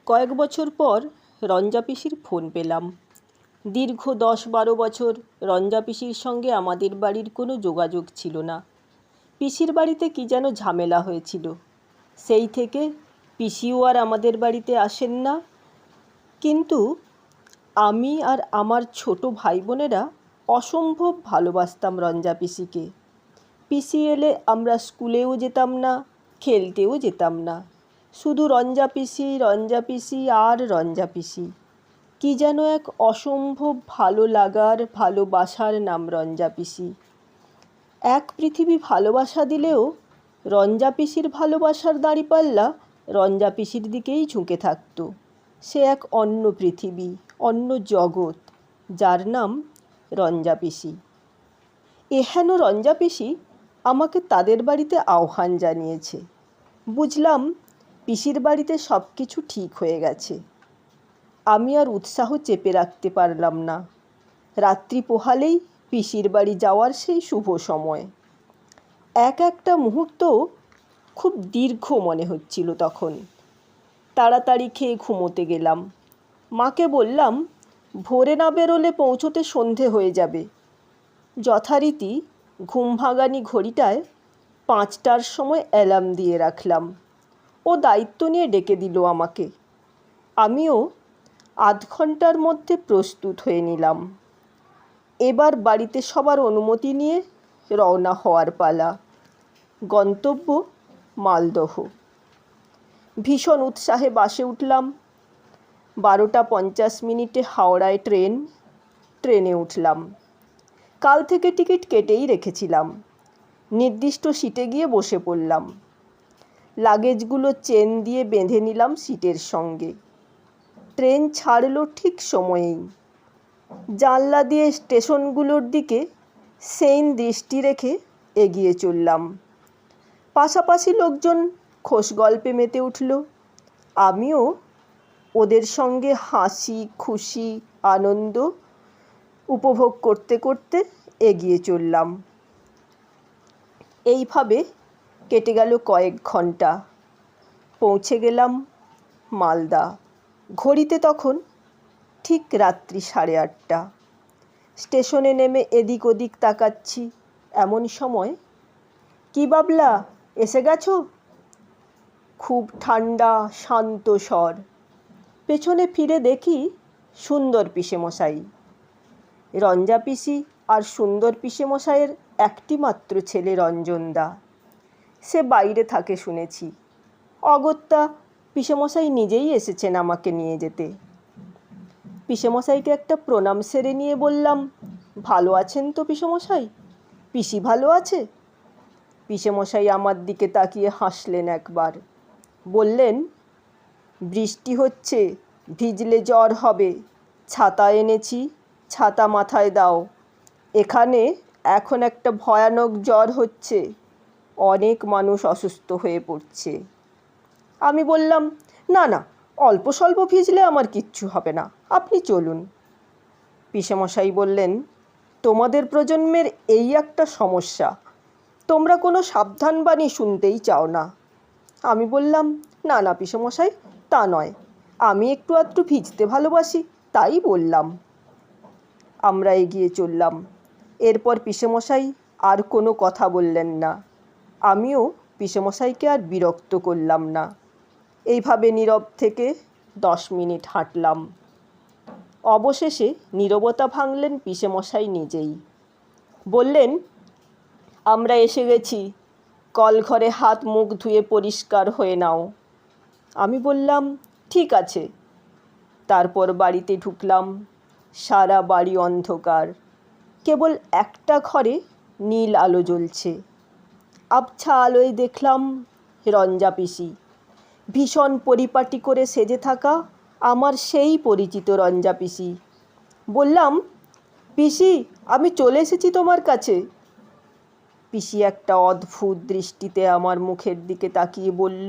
কয়েক বছর পর রঞ্জা পিসির ফোন পেলাম। দীর্ঘ 10-12 বছর রঞ্জা পিসির সঙ্গে আমাদের বাড়ির কোনো যোগাযোগ ছিল না। পিসির বাড়িতে কী যেন ঝামেলা হয়েছিল, সেই থেকে পিসিও আর আমাদের বাড়িতে আসেন না। কিন্তু আমি আর আমার ছোট ভাই বোনেরা অসম্ভব ভালোবাসতাম রঞ্জা পিসিকে। পিসি এলে আমরা স্কুলেও যেতাম না, খেলতেও যেতাম না। শুধু রঞ্জা পিসি, রঞ্জা পিসি আর রঞ্জা পিসি। কী যেন এক অসম্ভব ভালো লাগার, ভালোবাসার নাম রঞ্জা পিসি। এক পৃথিবী ভালোবাসা দিলেও রঞ্জা পিসির ভালোবাসার দাঁড়িপাল্লা রঞ্জা পিসির দিকেই ঝুঁকে থাকত। সে এক অন্য পৃথিবী, অন্য জগৎ, যার নাম রঞ্জা পিসি। এহেন রঞ্জা পিসি আমাকে তাদের বাড়িতে আহ্বান জানিয়েছে। বুঝলাম পিসির বাড়িতে সব কিছু ঠিক হয়ে গেছে। আমি আর উৎসাহ চেপে রাখতে পারলাম না। রাত্রি পোহালেই পিসির বাড়ি যাওয়ার সেই শুভ সময়। একটা মুহূর্ত খুব দীর্ঘ মনে হচ্ছিল তখন। তাড়াতাড়ি খেয়ে ঘুমোতে গেলাম। মাকে বললাম, ভোরে না বেরোলে পৌঁছোতে সন্ধে হয়ে যাবে। যথারীতি ঘুম ভাঙানি ঘড়িটায় 5টার সময় অ্যালার্ম দিয়ে রাখলাম। ও দায়িত্ব নিয়ে ডেকে দিল আমাকে। আমিও আধ ঘন্টার মধ্যে প্রস্তুত হয়ে নিলাম। এবার বাড়িতে সবার অনুমতি নিয়ে রওনা হওয়ার পালা। গন্তব্য মালদহ। ভীষণ উৎসাহে বাসে উঠলাম। 12:50 হাওড়ায় ট্রেনে উঠলাম। কাল থেকে টিকিট কেটেই রেখেছিলাম। নির্দিষ্ট সিটে গিয়ে বসে পড়লাম। লাগেজগুলো চেন দিয়ে বেঁধে নিলাম সিটের সঙ্গে। ট্রেন ছাড়ল ঠিক সময়েই। জানলা দিয়ে স্টেশনগুলোর দিকে সেইন দৃষ্টি রেখে এগিয়ে চললাম। পাশাপাশি লোকজন খোশ গল্পে মেতে উঠল। আমিও ওদের সঙ্গে হাসি, খুশি, আনন্দ উপভোগ করতে করতে এগিয়ে চললাম। এইভাবে কেটে গেল কয়েক ঘন্টা। পৌঁছে গেলাম মালদা। ঘড়িতে তখন ঠিক রাত্রি 8:30। স্টেশনে নেমে এদিক ওদিক তাকাচ্ছি। এমন সময়, কি বাবলা, এসে গেছো? খুব ঠান্ডা শান্ত স্বর। পেছনে ফিরে দেখি সুন্দর পিসেমশাই। রঞ্জা পিসি আর সুন্দর পিসেমশাইয়ের একটি মাত্র ছেলে রঞ্জনদা। সে বাইরে থাকে শুনেছি। অগত্যা পিসেমশাই নিজেই এসেছেন আমাকে নিয়ে যেতে। পিসেমশাইকে একটা প্রণাম সেরে নিয়ে বললাম, ভালো আছেন তো পিসেমশাই? পিসি ভালো আছে? পিসেমশাই আমার দিকে তাকিয়ে হাসলেন একবার। বললেন, বৃষ্টি হচ্ছে, ভিজলে জ্বর হবে। ছাতা এনেছি, ছাতা মাথায় দাও। এখানে এখন একটা ভয়ানক জ্বর হচ্ছে। অনেক মানুষ অসুস্থ হয়ে পড়ছে। আমি বললাম, না না, অল্প স্বল্প ভিজলে আমার কিচ্ছু হবে না, আপনি চলুন। পিসেমশাই বললেন, তোমাদের প্রজন্মের এই একটা সমস্যা, তোমরা কোনো সাবধানবাণী শুনতেই চাও না। আমি বললাম, না না পিসেমশাই, তা নয়, আমি একটু আধটু ভিজতে ভালোবাসি, তাই বললাম। আমরা এগিয়ে চললাম। এরপর পিসেমশাই আর কোনো কথা বললেন না। আমিও পিসেমশাইকে আর বিরক্ত করলাম না। এইভাবে নীরব থেকে 10 মিনিট হাঁটলাম। অবশেষে নীরবতা ভাঙলেন পিসেমশাই নিজেই। বললেন, আমরা এসে গেছি, কলঘরে হাত মুখ ধুয়ে পরিষ্কার হয়ে নাও। আমি বললাম, ঠিক আছে। তারপর বাড়িতে ঢুকলাম। সারা বাড়ি অন্ধকার। কেবল একটা ঘরে নীল আলো জ্বলছে। আবছা আলোয় দেখলাম রঞ্জা পিসি, ভীষণ পরিপাটি করে সেজে থাকা আমার সেই পরিচিত রঞ্জা পিসি। বললাম, পিসি, আমি চলে এসেছি তোমার কাছে। পিসি একটা অদ্ভুত দৃষ্টিতে আমার মুখের দিকে তাকিয়ে বলল,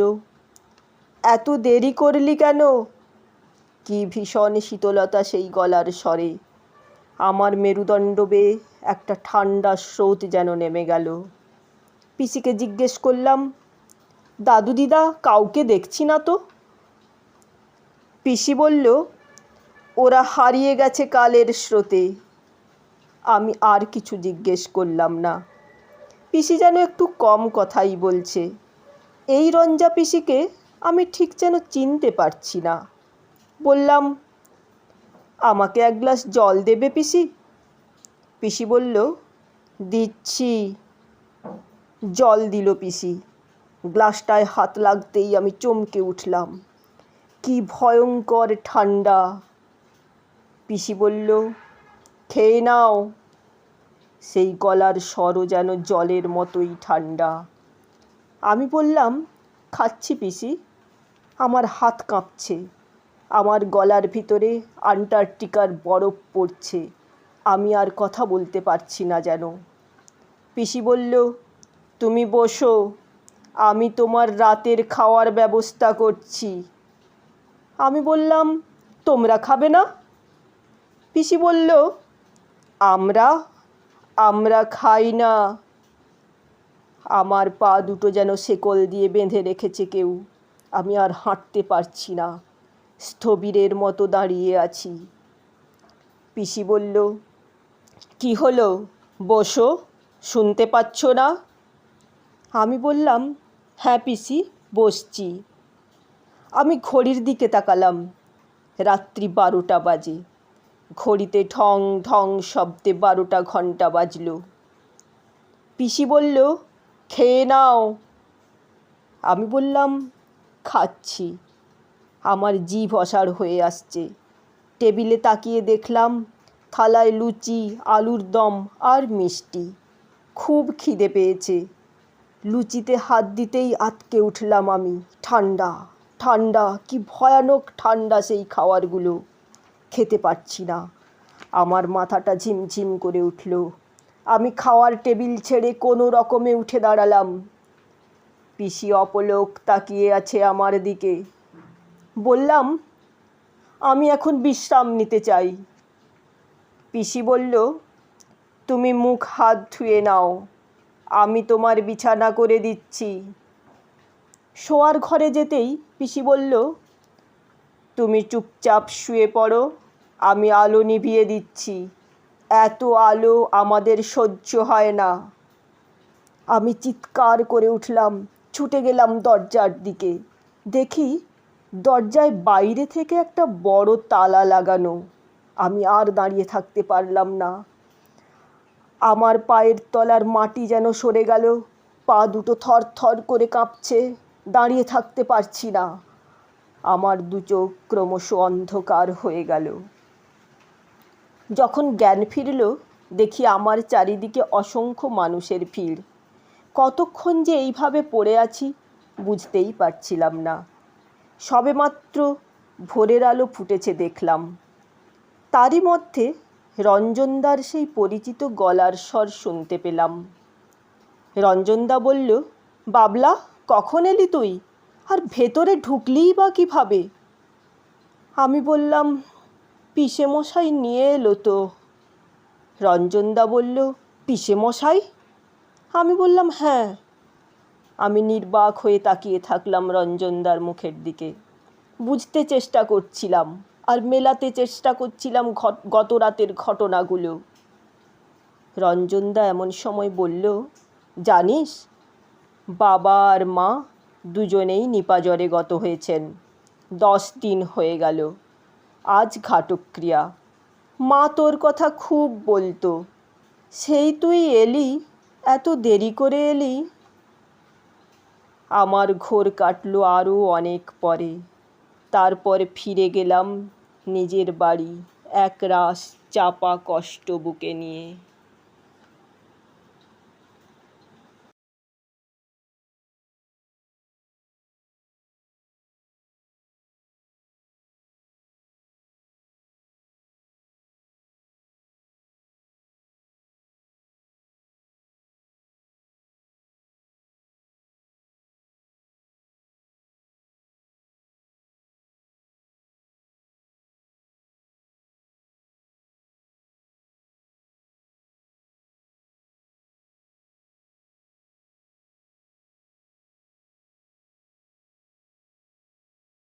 এত দেরি করলি কেন? কি ভীষণ শীতলতা সেই গলার স্বরে। আমার মেরুদণ্ড বেয়ে একটা ঠান্ডা স্রোত যেন নেমে গেল। পিসিকে জিজ্ঞেস করলাম, দাদু দিদা কাউকে দেখছি না তো? পিসি বলল, ওরা হারিয়ে গেছে কালের স্রোতে। আমি আর কিছু জিজ্ঞেস করলাম না। পিসি যেন একটু কম কথাই বলছে। এই রঞ্জা পিসিকে আমি ঠিক যেন চিনতে পারছি না। বললাম, আমাকে এক গ্লাস জল দেবে পিসি? পিসি বলল, দিচ্ছি। জল দিল পিসি। গ্লাসটায় হাত লাগতেই আমি চমকে উঠলাম। কি ভয়ঙ্কর ঠান্ডা! পিসি বলল, খেয়ে নাও। সেই গলার স্বরও যেন জলের মতোই ঠান্ডা। আমি বললাম, খাচ্ছি পিসি। আমার হাত কাঁপছে। আমার গলার ভিতরে আন্টার্কটিকার বরফ পড়ছে। আমি আর কথা বলতে পারছি না যেন। পিসি বলল, তুমি বসো, আমি তোমার রাতের খাওয়ার ব্যবস্থা করছি। আমি বললাম, তোমরা খাবে না? পিসি বলল, আমরা আমরা খাই না। আমার পা দুটো যেন শেকল দিয়ে বেঁধে রেখেছে কেউ। আমি আর হাঁটতে পারছি না, স্থবিরের মতো দাঁড়িয়ে আছি। পিসি বলল, কি হলো, বসো, শুনতে পাচ্ছ না? আমি বললাম, হ্যাঁ পিসি, বসছি। আমি ঘড়ির দিকে তাকালাম। রাত্রি 12টা বাজে। ঘড়িতে ঢং ঢং শব্দে 12টা ঘন্টা বাজল। পিসি বলল, খেয়ে নাও। আমি বললাম, খাচ্ছি। আমার জিভ অসাড় হয়ে আসছে। টেবিলে তাকিয়ে দেখলাম থালায় লুচি, আলুর দম আর মিষ্টি। খুব খিদে পেয়েছে। লুচিতে হাত দিতেই আটকে উঠলাম আমি। ঠান্ডা ঠান্ডা, কি ভয়ানক ঠান্ডা সেই খাবারগুলো। খেতে পারছি না। আমার মাথাটা ঝিমঝিম করে উঠল। আমি খাওয়ার টেবিল ছেড়ে কোনো রকমে উঠে দাঁড়ালাম। পিসি অপলক তাকিয়ে আছে আমার দিকে। বললাম, আমি এখন বিশ্রাম নিতে চাই। পিসি বলল, তুমি মুখ হাত ধুয়ে নাও, আমি তোমার বিছানা করে দিচ্ছি। শোয়ার ঘরে যেতেই পিসি বলল, তুমি চুপচাপ শুয়ে পড়ো, আমি আলো নিভিয়ে দিচ্ছি। এত আলো আমাদের সহ্য হয় না। আমি চিৎকার করে উঠলাম, ছুটে গেলাম দরজার দিকে। দেখি দরজায় বাইরে থেকে একটা বড় তালা লাগানো। আমি আর দাঁড়িয়ে থাকতে পারলাম না। আমার পায়ের তলার মাটি যেন সরে গেল। পা দুটো থর থর করে কাঁপছে। দাঁড়িয়ে থাকতে পারছি না। আমার দু চোখ ক্রমশ অন্ধকার হয়ে গেল। যখন জ্ঞান ফিরল, দেখি আমার চারিদিকে অসংখ্য মানুষের ভিড়। কতক্ষণ যে এইভাবে পড়ে আছি বুঝতেই পারছিলাম না। সবেমাত্র ভোরের আলো ফুটেছে দেখলাম। তারই মধ্যে রঞ্জনদার সেই পরিচিত গলার স্বর শুনতে পেলাম। রঞ্জনদা বলল, বাবলা, কখন এলি তুই? আর ভেতরে ঢুকলিই বা কীভাবে? আমি বললাম, পিসেমশাই নিয়ে এলো তো। রঞ্জনদা বলল, পিসেমশাই? আমি বললাম, হ্যাঁ। আমি নির্বাক হয়ে তাকিয়ে থাকলাম রঞ্জনদার মুখের দিকে। বুঝতে চেষ্টা করছিলাম আর মেলাতে চেষ্টা করছিলাম গত রাতের ঘটনাগুলো। রঞ্জনদা এমন সময় বলল, জানিস, বাবা আর মা দুজনেই নিপাজ্বরে গত হয়েছেন। 10 দিন হয়ে গেল। আজ ঘাটক্রিয়া। মা তোর কথা খুব বলতো। সেই তুই এলি, এত দেরি করে এলি। আমার ঘোর কাটলো আরও অনেক পরে। তারপর ফিরে গেলাম নিজের বাড়ি একরাশ চাপা কষ্ট বুকে নিয়ে।